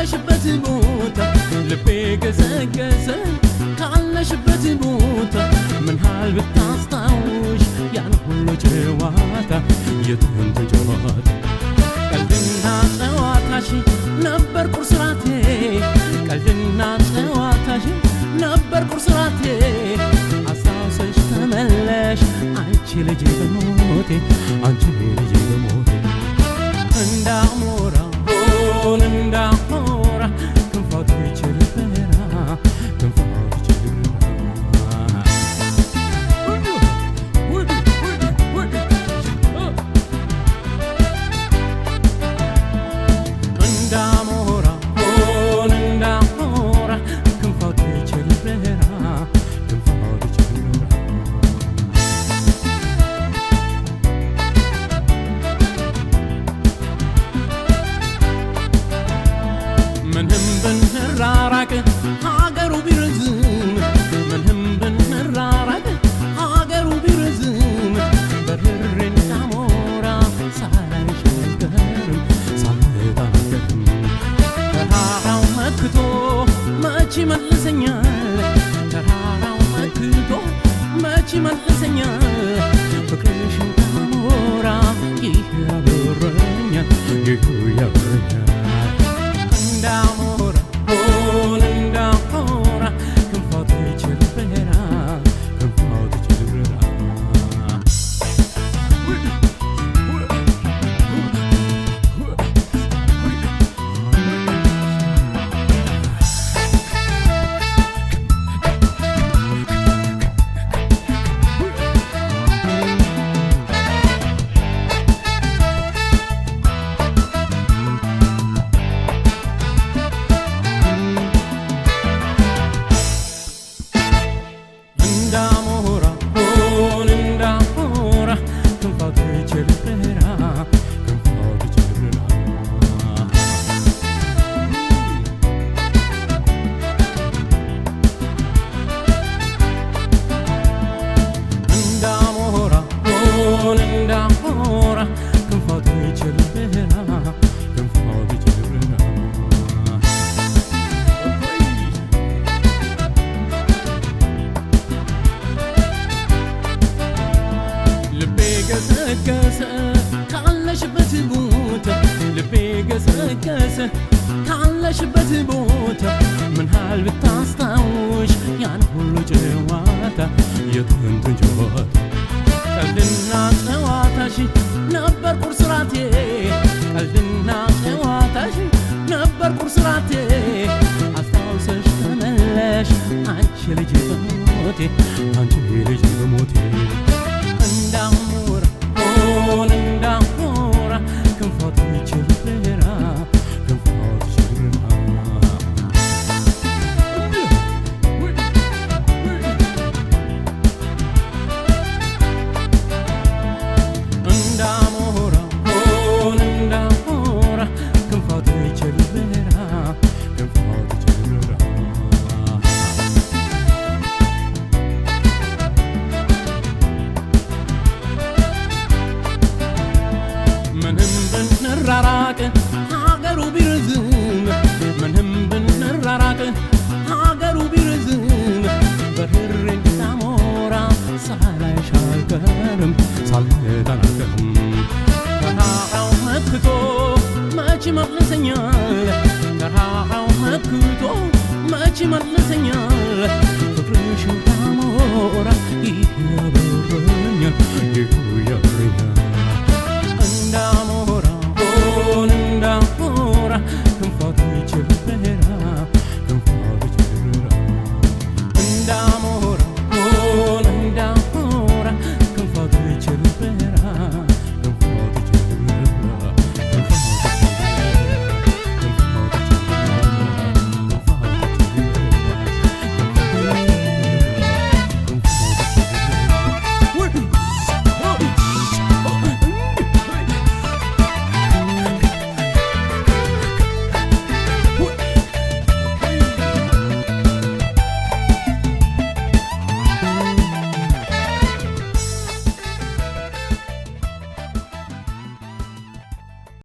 ካለሽበት ቦታ ልቤ ገሰገሰ ካለሽበት ቦታ ምን ሃል ብታስታውሽ ያን ሁሉ ጨዋታ የጥንት ጨዋታ ቀልድና ጨዋታሽ ነበር ቁርስራቴ ቀልድና ጨዋታሽ ነበር ቁርስራቴ አስታውሰሽ ተመለሽ አንቺ ልጅ በሞቴ አንቺ ልጅ በሞቴ እንዳሞራ ሆን እንዳሞራ ክንፋቱ ይችልበራ ክንፋቱ ይችልበራ እንዳሞራ ሆን እንዳሞራ ክንፋቱ ይችልበራ ክንፋቱ ይችልበራ ምንም ብንራራቅ ሀገሩ ቢረዝም ምንም ብንራራቅ ሀገሩ ቢረዝም በርሬ እንዳሞራ ሳላይሽ አልቀርም ሳልተናገርም ተራራው መክቶ መች ይመልሰኛል ተራራው መክቶ መች ይመልሰኛል ፍቅርሽ እንዳሞራ ይህ ያበረኛል ይህ ያበረኛል እንዳሞራ ሆን እንዳሞራ ክንፋቱ ይችልበራ ክንፋቱ ይችልበራ እንዳሞራ ሆን እንዳሞራ ክንፋቱ ይችልበራ ክንፋቱ ይችልበራ እንዳሞራ ሆን እንዳሞራ ክንፋቱ ይችልበራ ክንፋቱ ይችልበራ ልቤ ገሰገሰ ካለሽበት ቦታ ልቤ ገሰገሰ ካለሽበት ቦታ ምን ሃል ብታስታውሽ ያን ሁሉ ጨዋታ የጥንቱን ጨዋታ ቀልድና ጨዋታሽ ነበር ቁርስራቴ ቀልድና ጨዋታሽ ነበር ቁርስራቴ አስታውሰሽ ተመለሽ አንቺ ልጅ በሞቴ አንቺ ልጅ በሞቴ እንዳሞራ ሆን እንዳሞራ ክንፋቱ ይችልበራ ክንፋቱ ይችልበራ እንዳሞራ ሆን እንዳሞራ ክንፋቱ ይችልበራ ክንፋቱ ይችልበራ ምንም ብንራራቅ ሀገሩ ቢረዝም ምንም ብንራራቅ ሀገሩ ቢረዝም በርሬ እንዳሞራ ሳላይሽ አልቀርም ሳልተናገርም ተራራው መክቶ መች ይመልሰኛል ተራራው መክቶ መች ይመልሰኛል ፍቅርሽ እንዳሞራ ይህ ያበረኛል